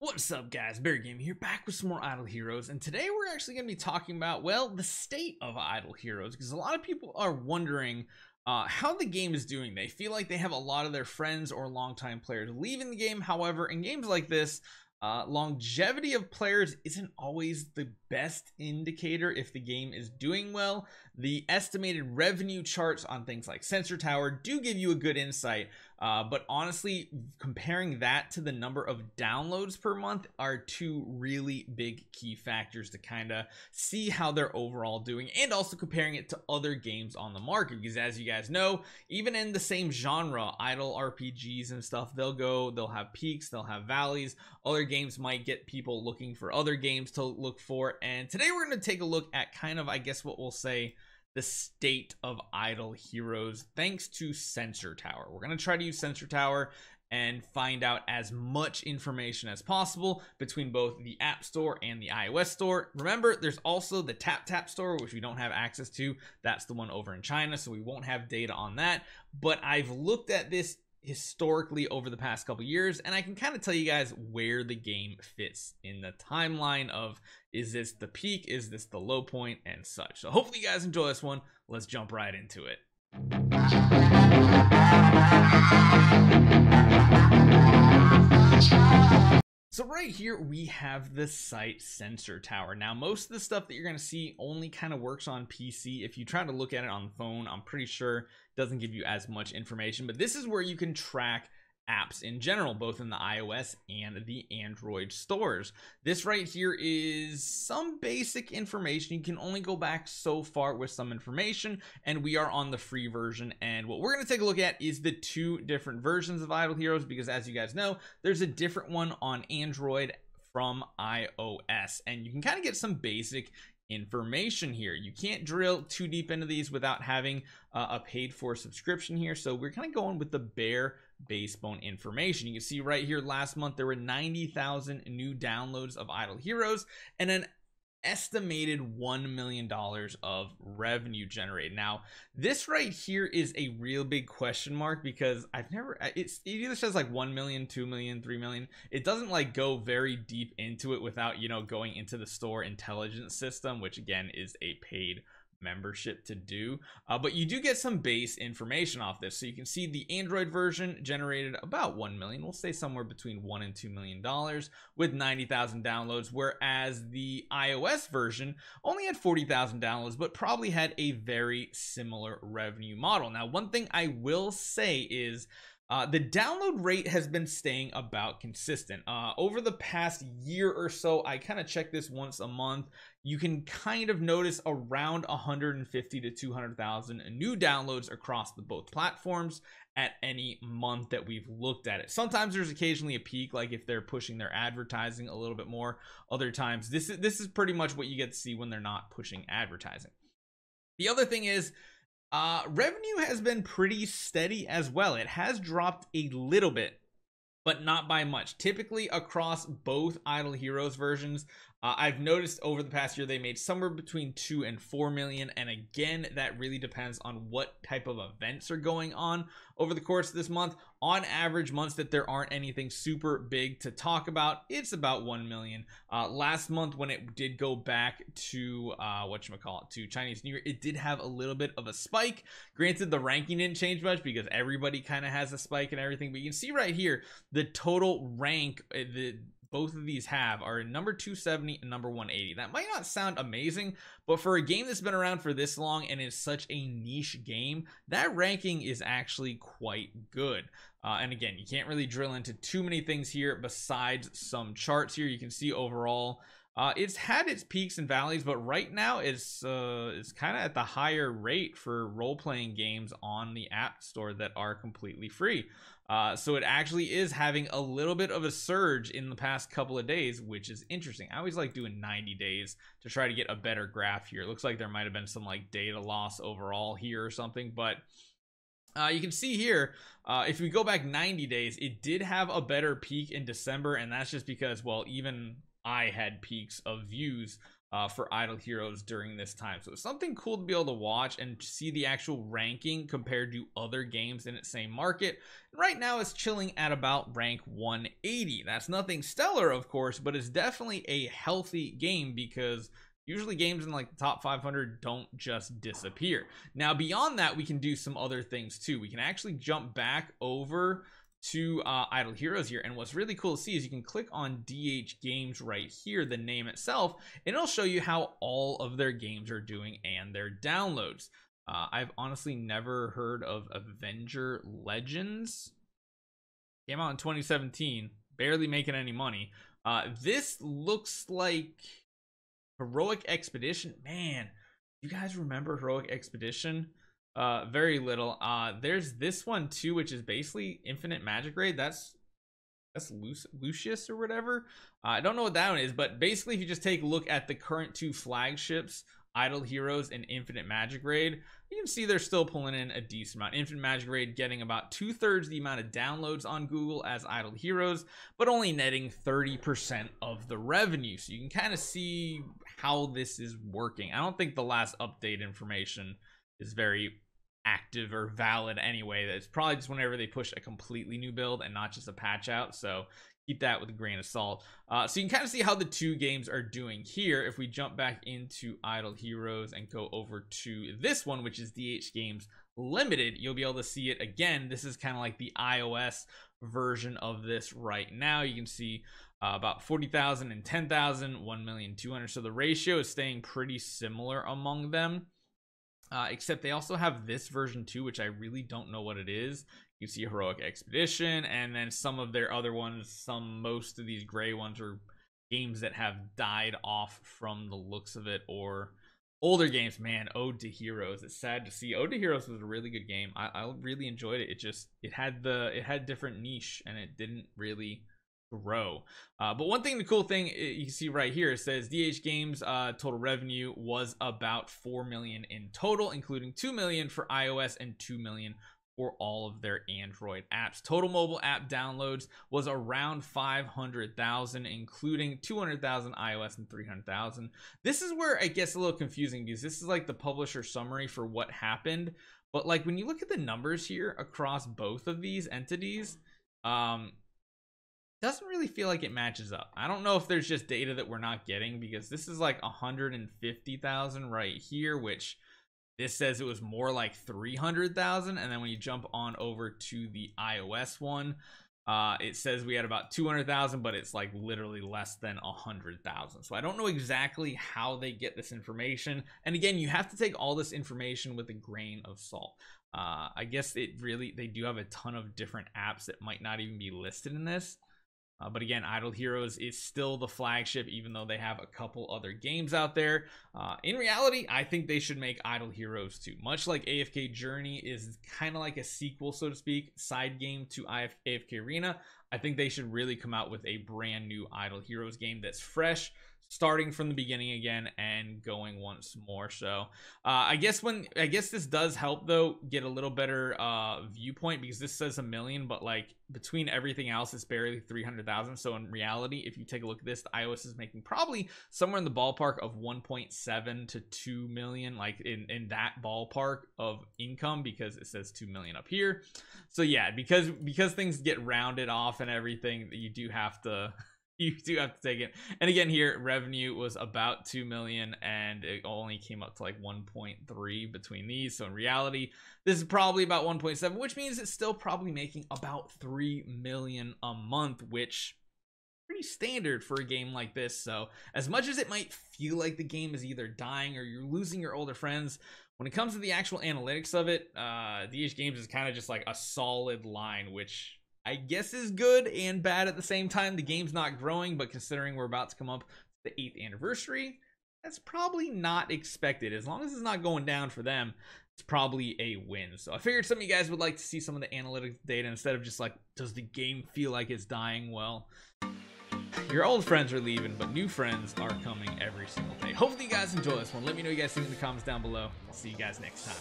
What's up, guys? Barry Game here, back with some more Idle Heroes, and today we're actually going to be talking about, well, the state of Idle Heroes, because a lot of people are wondering how the game is doing. They feel like they have a lot of their friends or longtime players leaving the game. However, in games like this, longevity of players isn't always the best indicator if the game is doing well. The estimated revenue charts on things like Sensor Tower do give you a good insight, but honestly, comparing that to the number of downloads per month are two really big key factors to kind of see how they're overall doing, and also comparing it to other games on the market, because as you guys know, even in the same genre, idle RPGs and stuff, they'll have peaks, they'll have valleys. Other games might get people looking for other games to look for, and today we're going to take a look at kind of, I guess what we'll say, the state of Idle Heroes thanks to Sensor Tower. We're going to try to use Sensor Tower and find out as much information as possible between both the App Store and the iOS Store. Remember, there's also the Tap Store, which we don't have access to. That's the one over in China, so we won't have data on that. But I've looked at this historically over the past couple years, and I can kind of tell you guys where the game fits in the timeline of, is this the peak, is this the low point, and such. So hopefully you guys enjoy this one. Let's jump right into it. So right here we have the site Sensor Tower. Now most of the stuff that you're going to see only kind of works on PC. If you try to look at it on the phone, I'm pretty sure it doesn't give you as much information, but this is where you can track apps in general, both in the iOS and the Android stores. This right here is some basic information. You can only go back so far with some information, and we are on the free version. And what we're going to take a look at is the two different versions of Idle Heroes, because as you guys know, there's a different one on Android from iOS, and you can kind of get some basic information here. You can't drill too deep into these without having a paid for subscription here, so we're kind of going with the bare basebone information. You can see right here, last month there were 90,000 new downloads of Idle Heroes and an estimated $1 million of revenue generated. Now this right here is a real big question mark, because it either says like 1 million, 2 million, 3 million. It doesn't like go very deep into it without, you know, going into the store intelligence system, which again is a paid membership to do, but you do get some base information off this. So you can see the Android version generated about 1 million, we'll say somewhere between $1 and $2 million with 90,000 downloads, whereas the iOS version only had 40,000 downloads, but probably had a very similar revenue model. Now one thing I will say is the download rate has been staying about consistent. Over the past year or so, I kind of check this once a month. You can kind of notice around 150 to 200,000 new downloads across both platforms at any month that we've looked at it. Sometimes there's occasionally a peak, like if they're pushing their advertising a little bit more. Other times, this is pretty much what you get to see when they're not pushing advertising. The other thing is, revenue has been pretty steady as well. It has dropped a little bit, but not by much. Typically across both Idle Heroes versions, I've noticed over the past year they made somewhere between 2 and 4 million, and again that really depends on what type of events are going on over the course of this month. On average, months that there aren't anything super big to talk about, it's about 1 million. Last month when it did go back to to Chinese New Year, it did have a little bit of a spike. Granted, the ranking didn't change much because everybody kind of has a spike and everything, but you can see right here the total rank both of these are number 270 and number 180. That might not sound amazing, but for a game that's been around for this long and is such a niche game, that ranking is actually quite good. And again, you can't really drill into too many things here besides some charts here. You can see overall, it's had its peaks and valleys, but right now it's kind of at the higher rate for role-playing games on the App Store that are completely free. So it actually is having a little bit of a surge in the past couple of days, which is interesting. I always like doing 90 days to try to get a better graph here. It looks like there might have been some like data loss overall here or something, but you can see here, if we go back 90 days, it did have a better peak in December, and that's just because, well, even I had peaks of views for Idle Heroes during this time. So it's something cool to be able to watch and see the actual ranking compared to other games in its same market. And right now it's chilling at about rank 180. That's nothing stellar, of course, but it's definitely a healthy game because usually games in like the top 500 don't just disappear. Now beyond that, we can do some other things too. We can actually jump back over to Idle Heroes here, and what's really cool to see is you can click on DH Games right here, the name itself, and it'll show you how all of their games are doing and their downloads. I've honestly never heard of Avenger Legends. Came out in 2017, barely making any money. This looks like Heroic Expedition. Man, you guys remember Heroic Expedition? Very little. There's this one too, which is basically Infinite Magic Raid. That's Lucius or whatever. I don't know what that one is, but basically if you just take a look at the current two flagships, Idle Heroes and Infinite Magic Raid, you can see they're still pulling in a decent amount. Infinite Magic Raid getting about 2/3 the amount of downloads on Google as Idle Heroes, but only netting 30% of the revenue. So you can kind of see how this is working. I don't think the last update information is very active or valid anyway. That's probably just whenever they push a completely new build and not just a patch out, so keep that with a grain of salt. So you can kind of see how the two games are doing here. If we jump back into Idle Heroes and go over to this one, which is DH Games Limited, you'll be able to see it again. This is kind of like the iOS version of this right now. You can see about 40,000 and 10,000, 1,200,000. So the ratio is staying pretty similar among them. Except they also have this version too, which I really don't know what it is. You see Heroic Expedition, and then some of their other ones, most of these gray ones are games that have died off from the looks of it, or older games. Man, Ode to Heroes. It's sad to see. Ode to Heroes was a really good game. I really enjoyed it. It had different niche, and it didn't really grow. But one thing, the cool thing you can see right here, it says DH Games total revenue was about 4 million in total, including 2 million for iOS and 2 million for all of their Android apps. Total mobile app downloads was around 500,000, including 200,000 iOS and 300,000. This is where it gets a little confusing because this is like the publisher summary for what happened, but like when you look at the numbers here across both of these entities, doesn't really feel like it matches up. I don't know if there's just data that we're not getting, because this is like 150,000 right here, which this says it was more like 300,000. And then when you jump on over to the iOS one, it says we had about 200,000, but it's like literally less than 100,000. So I don't know exactly how they get this information. And again, you have to take all this information with a grain of salt. I guess they do have a ton of different apps that might not even be listed in this. But again, Idle Heroes is still the flagship, even though they have a couple other games out there. In reality, I think they should make Idle Heroes 2. Much like AFK Journey is kind of like a sequel, so to speak, side game to AFK Arena, I think they should really come out with a brand new Idle Heroes game that's fresh, starting from the beginning again and going once more. So I guess this does help though get a little better viewpoint, because this says 1 million, but like between everything else it's barely 300,000. So in reality, if you take a look at this, the iOS is making probably somewhere in the ballpark of 1.7 to 2 million, like in that ballpark of income, because it says 2 million up here. So yeah, because things get rounded off and everything, you do have to take it. And again, here revenue was about 2 million, and it only came up to like 1.3 between these. So in reality, this is probably about 1.7, which means it's still probably making about 3 million a month, which is pretty standard for a game like this. So as much as it might feel like the game is either dying or you're losing your older friends, when it comes to the actual analytics of it, DH Games is kind of just like a solid line, which I guess is good and bad at the same time. The game's not growing, but considering we're about to come up to the 8th anniversary, that's probably not expected. As long as it's not going down for them, it's probably a win. So I figured some of you guys would like to see some of the analytics data instead of just like, does the game feel like it's dying? Well, your old friends are leaving, but new friends are coming every single day. Hopefully you guys enjoy this one. Let me know what you guys think in the comments down below. I'll see you guys next time.